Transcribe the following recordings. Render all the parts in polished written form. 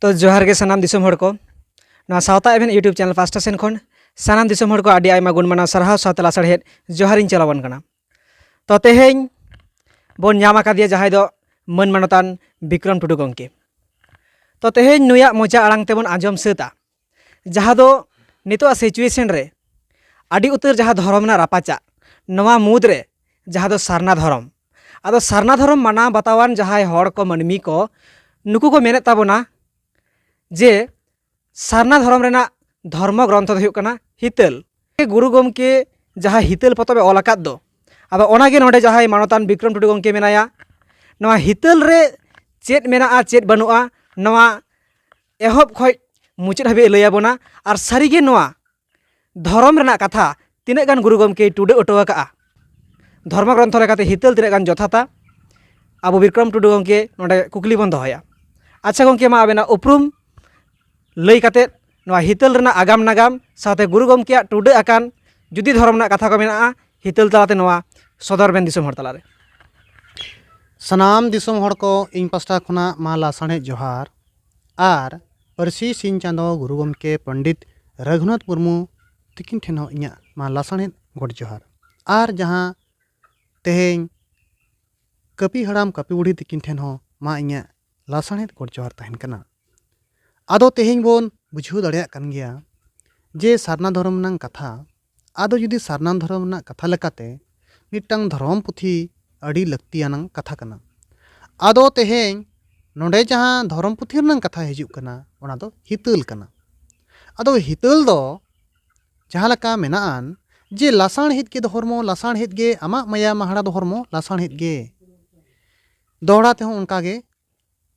तो जोहार के सानाम दिसोम हड़ को नवा सावता एवेन यूट्यूब चैनल पास्टा सेन खन सानाम दिसोम हड़ को आदि आयमा गुण माना सरहाव सावता लासड़हेद जोहारिन चलावन कना। तो तेहेñ बोन ᱧᱟᱢ आकादिया जहाय दो मान मानतान विक्रम टुडू गंके। तो तेहेñ नुया मोजा आड़ांग तेबन आंजम सेता जहाँ दो नितो सिचुएशन रे आदि उतर जहाँ धर्म ना रापाचा नवा मुद रे जहाँ दो सारना धर्म आदो सारना धर्म माना बतावान जहाय हड़ को मनमी को नुकु को मेने ताबोना जे सारना धर्म रेना धर्म ग्रंथ दो हुयुग कना हितल गुरु गमके जहाँ हितल पतबे ऑल आकाद दो आदो ओनागे नोडे जहाय मानतान विक्रम टुडू गमके मेनाया नवा हितल रे चेत मेना चेत बनुआ नवा एहब खय मुचाद हाबे लैयाबोना आर सारिगे नवा धर्म रेना कथा तिनाग गान गुरु गमके टुडे अटोआका धर्म ग्रंथ लेकाते हितल तिनाग गान जथाता आबो विक्रम टुडू गमके नोडे कुकली बन दोहया। अच्छा गमके मा आबेना उपरुम लई काते नवा हितल रेना आगाम नागाम साथे गुरु गमके टुडे आकान जुदी धर्म ना कथा को मेना हितल तलाते नवा सदर बेन दिसोम हड़ तलारे। सनाम दिसोम हड़ को इन पास्टा खुना मा लासाणे जोहार आर पारसी सिंह चांदो गुरु गमके पंडित रघुनाथ मुर्मू तिकिन ठेन हो इᱧᱟ मा लासाणे गोड जोहार आर जहाँ तेहेñ कपी हड़ाम कपी बुढ़ी तिकिन ठेन हो मा इᱧᱟ लासाणे गोड जोहार तहन कना। आदो तेहेñ बोन बुझाव दाड़ेयाग कान गया जे सारना धर्म नांग कथा आदो जुदी सारना धर्म ना कथा लेकाते मिटटांग धर्म पुथी अड़ी लक्तियानांग कथा कना। आदो तेहेñ नोंडे जहाँ धर्म पुथी नांग कथा हिजुग कना ओना दो हितल कना। आदो हितल दो जहाँ लका मेनाआन जे लासाण हित के धर्म लासाण हित गे आमा माया महाड़ा धर्म लासाण हित गे दोहड़ा ते उनका गे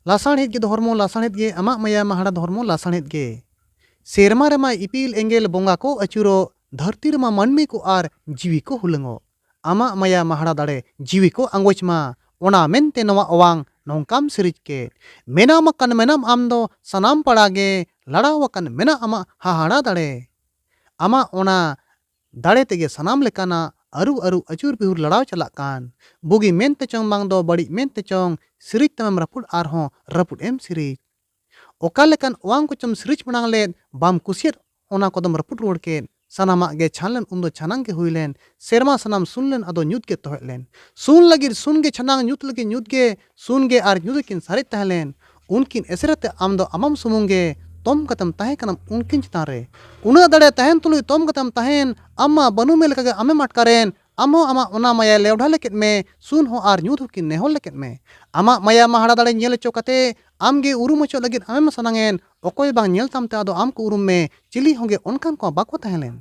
लासाण हित के धर्म लासाण हित गे आमा माया महाड़ा धर्म लासाण हित गे सेरमा रेमा इपिल एंगेल बोंगा को अचुरो धरती रेमा मानमी को आर जीवी को हुलंगो आमा माया महाड़ा दाड़े जीवी को अंगोचमा ओना मेनते नवा अवांग नौकाम सिरिज के मेनाम कन मेनाम आम दो सनाम पड़ागे लड़ावकन मेना आमा हाहाड़ा दाड़े आमा ओना दाड़े तेगे सनाम लेकाना अरु अरु अचूर बिहुर लड़ाव चला कान बुगी मेनते चोंग बांग दो बड़ी मेनते चोंग सिरिज तमेम रपुड आरहों रपुड एम सिरिज ओका लेकान ओवांग को चम सिरिज बनांग लेन बाम कुसियत ओना कोदम रपुड रोड के सनामा गे छानलेन उन दो छानांग के हुईलेन सेरमा सनाम सुनलेन अदो न्यूत के तोहलेन सुन लगिर सुन गे छानांग न्यूत लगे न्यूत गे सुन गे आर न्यूत किन सारे तहलेन उनकिन एसरते आम दो अमम सुमुंगे तोम कतम ताहे कनम उनकिन चितान रे उना दड़े तहन तुलुई तोम कतम तहन अम्मा बनु मेल कगे अमे मटकारेन आमो आमा ओना माया लेवढा लेकेट में सुन हो आर न्यूत किन नेहोल लेकेट में आमा माया महाड़ा दाड़े नेल चोकते आमगे उरुम चो लगित आमेम सनांगेन ओकोय बांग नेल तामते आदो आम को उरुम में चिली होंगे उनकान को बाको तहलेन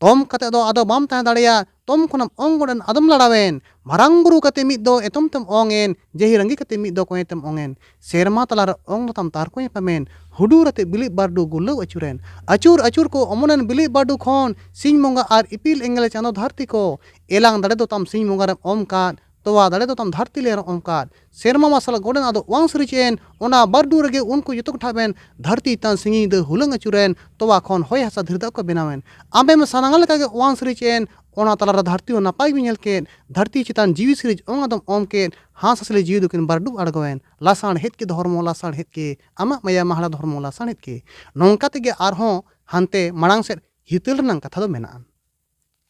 तोम कते दो आदो बाम तह दाड़ेया तोम खुनम ओंगोडन आदम लड़ावेन मारांग बुरु कते मिद दो एतम तम ओंगेन जेहि रंगी कते मिद दो कोय तम ओंगेन सेरमा तलार ओंग तम तार कोय पमेन हुडुरते बिली बारडू गुल्लो अचुरेन अचूर अचूर को अमनन बिली बारडू खोन सिंह मोंगा आर इपिल एंगले चांदो धरती को एलांग दाड़े दो तम सिंह मोंगा रे ओम काद तोवा दाड़े दो तम धरती ले ओम काद सेरमा मासल गोडन आदो वांग सरिचेन ओना बारडू रगे उनको युतुक ठाबेन धरती तान सिंगी दो हुलंग अचुरेन तोवा खोन होय हसा धरदा को बनावेन आबे में सनांगल का वांग सरिचेन ओना तलारा धरती नापाय बिनेल के धरती चितान जीवी सिरिज ओंगादम ओम के हास असले जीव दुकिन बारडू अड़गोवेन लासाण हेत के धर्म लासाण हेत के आमा माया महाड़ा धर्म लासाण हेत के नौका तेगे आरहों हानते माड़ांग सेद हितल रनांग कथा दो मेनाआ।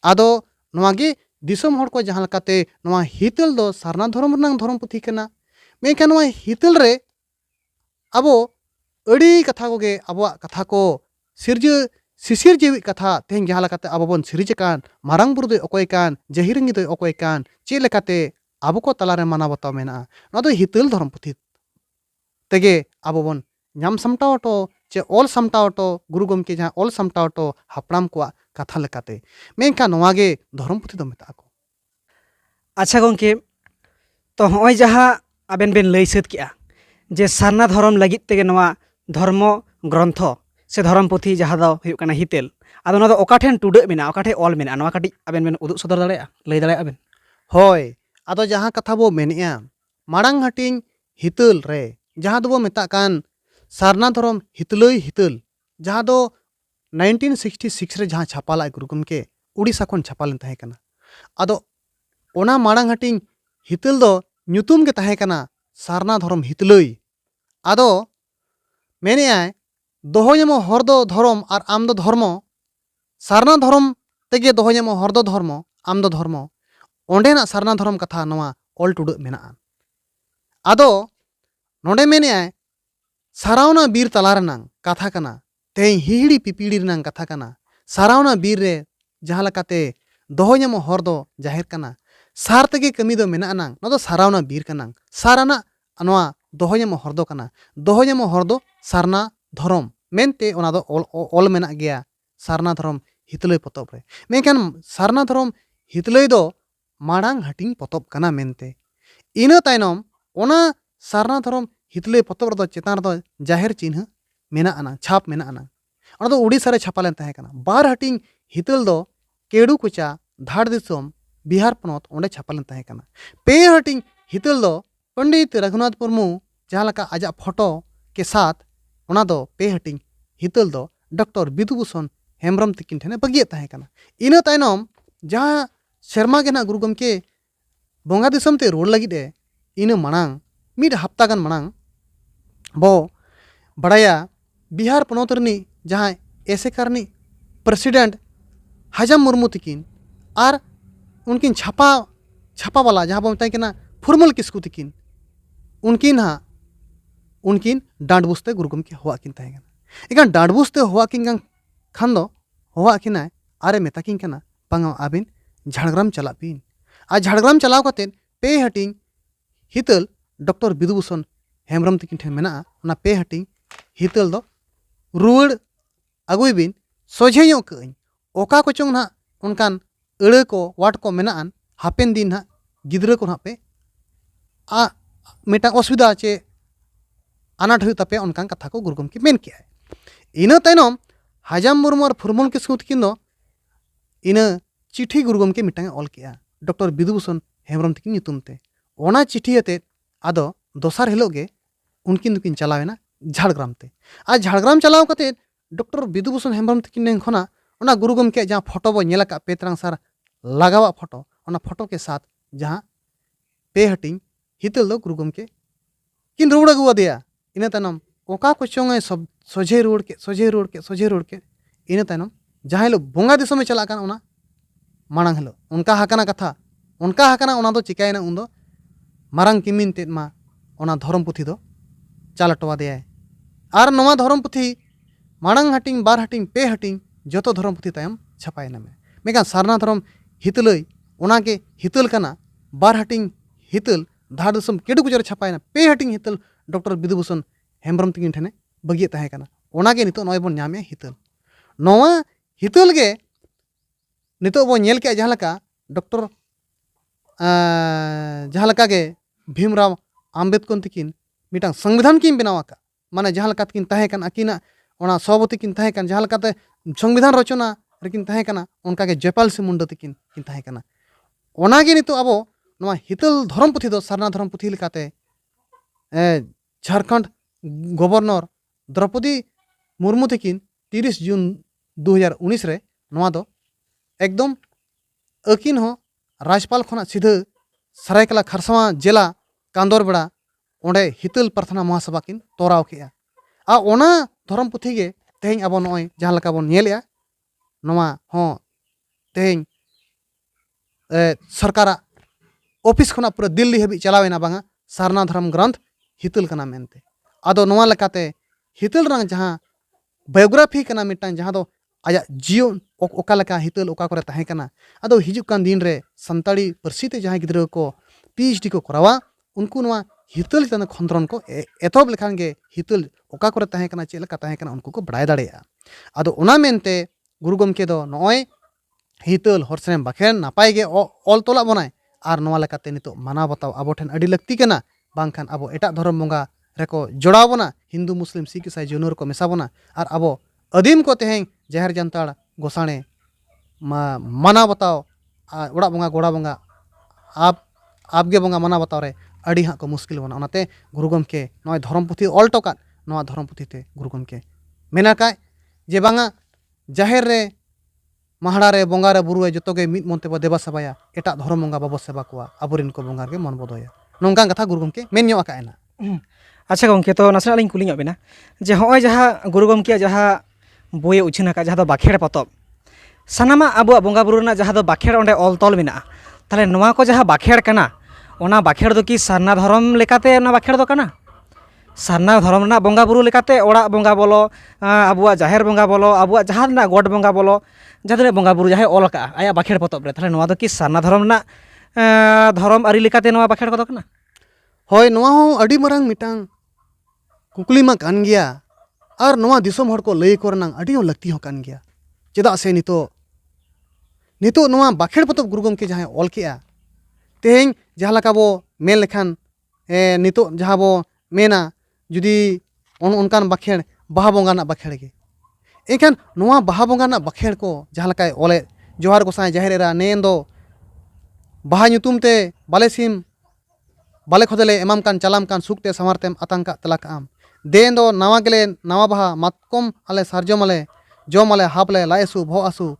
आदो नवागे दिसोम हड़ को जहाँ लकाते नवा हितल दो सारना धर्म रनांग धर्म पुथी कना मेनखान नवा हितल रे अबो अड़ी कथा कोगे अबो कथा को सिरज सिसिर जेवी कथा तेहेñ जहाँ लकाते आबो बोन सिरिज कान मारांग बुरु दो अकोय कान जहिरंगी दो अकोय कान चे लेकाते आबो को तलारे माना बताव मेना ना दो हितल धर्म पुथी तेगे आबो बोन नाम सामटावटो चे ऑल सामटावटो गुरु गमके जहाँ ऑल सामटावटो हापड़ाम को कथा लेकाते मेनखान नवागे धर्म पुथी दो मेता को। अच्छा गंके तो होय जहाँ आबेन बेन लई सद किया जे सारना धर्म लगित तेगे नवा धर्म ग्रंथ से धर्म पुथी जहाँ दो हुयुग कना हितेल आदो ना दो ओका ठेन टुडे मेना ओका ठे ऑल मेना नवा काटी आबेन बेन उदुग सदर दाड़ेया लई दाड़ेया बेन होय आदो जहाँ कथा बो मेनेया माड़ांग हटिंग हितल रे जहाँ दो बो मेता कान सारना धर्म हितलई हितल जहाँ दो 1966 रे जहाँ छापाला गुरु गमके उड़ीसा खन छापालन तहे कना आदो ओना माड़ांग हटिंग हितल दो ᱧᱩᱛᱩᱢ गे तहे कना सारना धर्म हितलई आदो मेनेआय दोहो ᱧᱟᱢᱚ हर दो धर्म और आम दो धर्म सारना धर्म तेगे दोहो ᱧᱟᱢᱚ हर दो धर्म आम दो धर्म ओंडेना सारना धर्म कथा नवा ऑल टुडु मेनाआ आदो नोंडे मेनेआय सारावना बीर तला रनांग कथा कना तेई हिहिड़ी पिपीड़ी रनांग कथा कना सारावना बीर रे जहां लकाते दोहो ᱧᱟᱢᱚ हर दो जाहिर कना सार तेगे कमी दो मेना नांग नो दो सारावना बीर कनांग साराना नवा दोहो ᱧᱟᱢᱚ हर दो कना दोहो ᱧᱟᱢᱚ हर दो सारना धर्म मेनते ओना दो ऑल मेना गया सारना धर्म हितलय पतब रे मेनखान सारना धर्म हितलय दो माड़ांग हटिंग पतब कना मेनते इना तायनम ओना सारना धर्म हितलय पतब रे दो चेतान रे दो जाहिर चिन्ह मेना आना छाप मेना आना ओना दो उड़ीसा रे छापा लेन ताहे कना बार हटिंग हितल दो केडू कोचा धाड़ दिसोम बिहार पनोत ओंडे छापा लेन ताहे कना पे हटिंग हितल दो पंडित रघुनाथ मुर्मू जहां लका आजा फोटो के साथ ओना दो पे हटिंग हितल दो डॉक्टर बिधुभूषण हेम्ब्रम तकिन ठेने बगिए ताहे कना इना तायनम जहां शर्मा के ना गुरु गमके बोंगा दिसम ते रोड लगिद ए इना मानांग मिड हफ्ता गान मानांग बो बड़ाया बिहार पनोत रनी जहां ऐसे करनी प्रेसिडेंट हजाम मुर्मू तकिन और उनकिन छापा वाला जहां बो बताई के ना फुरमल किस्कू तकिन उनकिन हाँ उनकिन डांड बुझते गुरु गमके होवा किन ताहे कना इकान डांड बुझते होवा किन खान दो होवा किनाय आरे मेताकिन कना बांगा आबिन झाड़ग्राम चला पिन आ झाड़ग्राम चलाव कते पे हटिंग हितल डॉक्टर बिधुभूषण हेम्ब्रम तकिन ठेन मेना ओना पे हटिंग हितल दो रुवाड़ अगुई बिन सोझे ᱧᱚᱜ कई ओका कोचों ना उनकान अड़े को वाट को मेनान हापेन दिन ना गिद्रा को ना पे आ मेटा असुविधा चे आनाट हुई तापे उनकान कथा को गुरु गमके मेन किया इना तायनम हजाम मुर्मू और फुरमल किस्कू तकिन दो इना चिठी गुरु गमके मिटांगे ऑल किया डॉक्टर बिधुभूषण हेम्ब्रम तकिन ᱧᱩᱛᱩᱢ ओना चिठी अते आदो दोसार हिलोगे उनकिन दुकिन चलावेना झाड़ग्राम ते आ झाड़ग्राम चलाव कते डॉक्टर बिधुभूषण हेम्ब्रम तकिन खोना ओना गुरु गमके जहां फोटो बो नेलका पेतरांग सार लगावा फोटो ओना फोटो के साथ जहां पे हटिंग हितल दो गुरु गमके किन रुड़ अगुआ दिया इना तायनम ओका कोचों सब सोझे रोड के इना तायनम जहां लो बोंगा दिसोम में चला ओना मांग हेलो उनका हाकना कथा उनका हाकना ओना दो चिकायना उन दो मारंग किमिन तेद मा ओना धर्म पुथी दो चालटवा दे और नवा धर्म पुथी मांग हटिंग बार हटिंग पे हटिंग जतो धर्म पुथी तायम छापायना में मेका सारना धर्म हितलय ओना के हितल कना बार हटिंग हितल धाड़ दिसोम केडू कुजर छापायना पे हटिंग हितल डॉक्टर बिधुभूषण हेम्ब्रम तकिन ठेने बगिए ताहे कना ओना के नितो नय बोन ᱧᱟᱢᱮ हितल नवा हितल गे नितो बो नेल के जहां लका डॉक्टर जहां लका गे भीमराव आम्बेडकर तकिन मिटांग संविधान किन बनावाका माने जहां लका तकिन ताहे कन अकिना ओना सभापति किन ताहे कन जहां लकाते संविधान रचना रेकिन ताहे कना उनका के जयपाल सिंह मुंडा तकिन किन ताहे कना ओना गे नितो अबो नवा हितल धर्म पुथी दो सारना धर्म पुथी लेकाते झारखंड गवर्नर द्रौपदी मुर्मू तकिन 30 जून 2019 रे नवा दो एकदम अकिन हो राज्यपाल खोना सीधे सरायकला खरसावा जिला कांदोर बेड़ा ओंडे हितल प्रार्थना महासभा किन तोराव के आ ओना धर्म पुथी गे तेहें अब नय जहां लका बन नेलया नवा हो तेहें सरकारा ऑफिस खोना पूरा दिल्ली हबी चलावेना बांगा सारना धर्म ग्रंथ हितल कना मेनते आदो नवा लकाते हितल रंग जहां बायोग्राफी कना मिटांग जहां दो आया जीवन ओका लका हितल ओका करे ताहे कना आदो हिजुक कान दिन रे संताड़ी पारसी ते जहां गिद्रा को पीएचडी को करावा उनको नवा हितल तन खंद्रन को एतोब लेखान गे हितल ओका करे ताहे कना चे लका ताहे कना उनको को बड़ाय दाड़ेया आदो ओना मेनते गुरु गमके दो नय हितल हरसेम बाखेन नापाय गे ऑल तोला बनाय आर नवा लकाते नितो माना बताव आबो ठेन अडी लक्ति कना बांखान आबो एटा धर्म बंगा रेको जोड़ाव बना हिंदू मुस्लिम सिख ईसाई जौनर को मेसा बना और अब अदीम को तेहें जहर जनताड़ गोसाणे माना बताओ उड़ा बंगा गोड़ा बंगा आपगे बंगा माना बताओ रे अड़ी हाँ को मुश्किल बना ओनाते गुरु गमके नय धर्म पुथी ऑल टोका नवा धर्म पुथी ते गुरु गमके मेना काय जे बांगा जाहेर रे महाड़ा रे बंगा रे बुरु जोतोगे मिद मनते बो देवा सेवाया एटा धर्म बंगा बाबो सेवा कोआ आबोरिन को बंगा गे मन बदोया नोंका कथा गुरु गमके मेन ᱧᱚᱜ आकायना अच्छा गंके तो नासेना लिंग कुलिंग बेना जे होय जहाँ गुरु गमके जहाँ बोये उछिन आका जहाँ दो बाखेड़ पतब सानामा आबो बोंगा बुरु ना जहाँ दो बाखेड़ ओंडे ऑल तॉल मेना ताले नोआ को जहाँ बाखेड़ कना ओना बाखेड़ दो कि सारना धर्म लेकाते ओना बाखेड़ दो कना सारना धर्म ना बोंगा बुरु लेकाते ओड़ा बोंगा बोलो आबुआ जाहेर बोंगा बोलो आबुआ जहाँ ना गॉड बोंगा बोलो जहाँ बोंगा बुरु जहाँ ऑल का आया बाखेड़ पतब रे ताले नोआ दो कि सारना धर्म ना धर्म आरी लेकाते नोआ बाखेड़ को दो कना होय नोआ हो अडी मरांग मिटांग कुकली मा कान गया और नोआ दिसोम हर को लई कोरनांग अडी हो लगती हो कान गया चेदा से नितो नोआ बाखेड़ पतब गुरु गमके जहाँ ऑल केआ तेहें जहाँ लका बो मेन लेखान नितो जहाँ बो मेना जुदी उनकान बाखेड़ बाहा बोंगा ना बाखेड़ के एखान नोआ बाहा बोंगा ना बाखेड़ को जहाँ लका ओले जोहार गोसाई जाहेर एरा नेन दो बाहा ᱧᱩᱛᱩᱢ ते बाले सिम बाले खोदले एमाम कान चलाम कान सुकते समारतेम आतंका तलाक आम देन दो नावा गेले नावा बाहा मातकम आले सारजम आले जम आले हापले लायसु भो आसु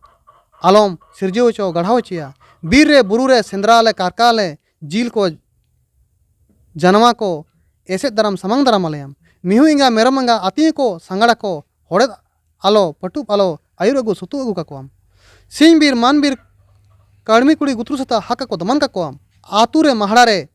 आलम सिरजो चो गढ़ाओ चिया बीर रे बुरु रे सेंद्रा आले कारका आले जील को जानवा को ऐसे दरम समंग दरम आलेम मिहु इंगा मेरम इंगा आती को संगड़ा को होड़े आलो पटुप आलो आयुर अगु सुतु अगु काकोम सिंह बीर मान बीर काड़मी कुड़ी गुत्रु सता हाका को दमन काकोम आतु रे महड़ा रे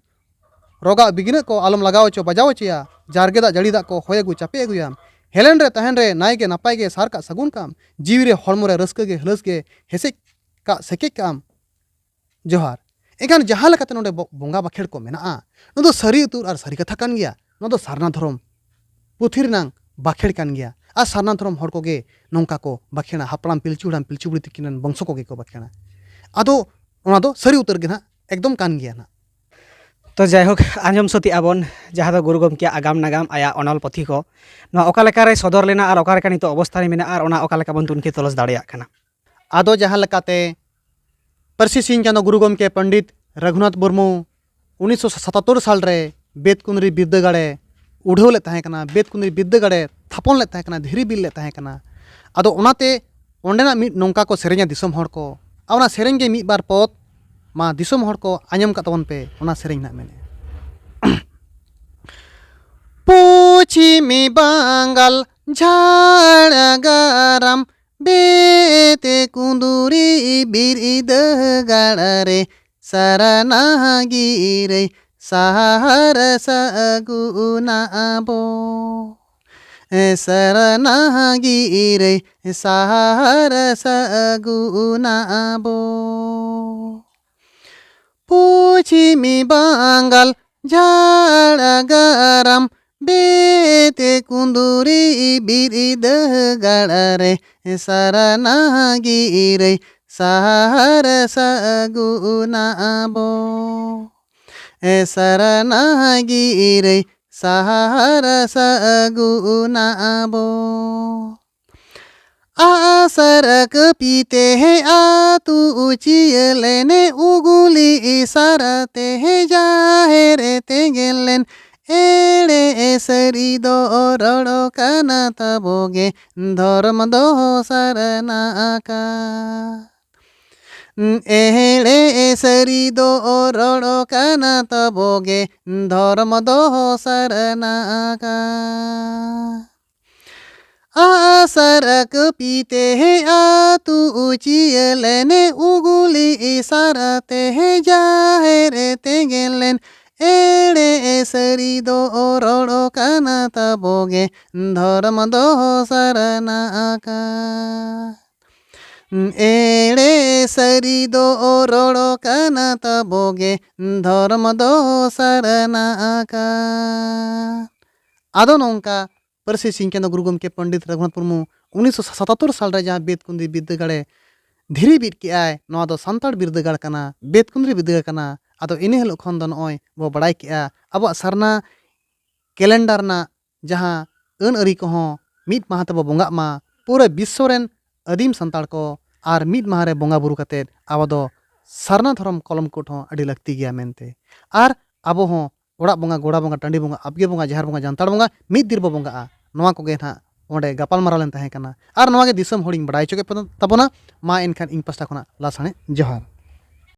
रोगा बिगिने को आलम लगाओ चो बजाओ चिया जारगेदा जड़ीदा को होयगु चापे अगुयाम हेलेन रे तहन रे नाय के नपाय के सार का सगुन काम जीवी रे हड़मो रे रस्क गे हलस गे हेसे का सेके काम जोहार एखान जहाँ लेकाते नोडे बोंगा बाखेड़ को मेना नो दो सरी उतुर और सरी कथा कान गया नो दो सारना धर्म पुथि रनांग बाखेड़ कान गया आ सारना धर्म हर को गे नोंका को बाखेड़ा हापड़ाम पिलचु बुढ़ी तिकिन बंशो को गे को बाखेड़ा आदो ओना दो सरी उतर गे ना एकदम कान गया ना तो जायहोक आंजम सती आबन जहाँ दो गुरु गमके आगाम नागाम आया अनल पथी को ना ओका लेका रे सदर लेना और ओका लेका नितो अवस्था रे मेना और ओना ओका लेका बन तुनके तलस दाड़ेयाक कना आदो जहाँ लेकाते परसी सिंह चांदो गुरु गमके पंडित रघुनाथ मुर्मू 1977 साल रे बेतकुंदरी बिद्दागाड़े उड़ाव ले तहें कना बेतकुंदरी बिद्दागाड़े थापन ले तहें कना धीरी बिल ले तहें कना आदो ओनाते ओंडेना मिट नोंका को सेरेंया दिसोम हर को आ ओना सेरेंय गे मिट बार पद मा दिसोम हर को आंजम का तबन पे ओना सेरेंय ना मेने पश्चिमी बांगाल झाड़गाराम बेते कुंदुरी बिरदागाड़ रे सरनागिरे सहार सगुनाबो सरनागिरे सहार सगुनाबो पश्चिमी बांगाल झाड़गाराम बेते कुंदुरी बिरदागाड़ रे सरनागिरे सहार सगुनाबो सरनागिरे सहार सगुनाबो आसरक पीते हैं आतु उचियलेने उगुली इसारते हैं जाहेरे तेगेलेन एड़े सरी दो रड़ो काना तबोगे धर्म दो सरनाका एड़े सरी दो रड़ो काना तबोगे धर्म दो सरनाका आसरक पीते हैं आतु उचियलेने उगुली इसारते हैं जाहेरे तेगेलेन एड़े सरी दो रड़ो काना तबोगे धर्म दो सरनाका एड़े सरी दो रड़ो काना तबोगे धर्म दो सरनाका आदो नोंका परसी सिंह चांदो गुरु गमके पंडित रघुनाथ मुर्मू 1977 साल रे जहाँ बेतकुंदरी बिद्दागाड़े धीरी बीट के आय नोआ दो सांताड़ बिद्दागाड़ कना बेतकुंदरी बिद्दागाड़ कना आदो इने हिलो खन दो नॉय बो बड़ाई के अब सरना कैलेंडर ना जहाँ अन अरी को मीट माह तब बोंगा मा पूरे विश्व रेन आदिम सांताड़ को आर मीट माह रे बोंगा बुरु कते अब दो सरना धर्म कलम कोट हो अड़ी लगती गया मेनते आर अब हो ओड़ा बोंगा गोड़ा बोंगा टांडी बोंगा अबगे बोंगा जहर बोंगा जानताड़ बोंगा मीट दिर बो बोंगा नोआ को गे ना ओंडे गपाल माराव लेन तहें कना आर नोआ गे दिसम होड़िंग बड़ाई चोके तबोना मा एनखान इंग पास्टा खना लासाणे जोहार।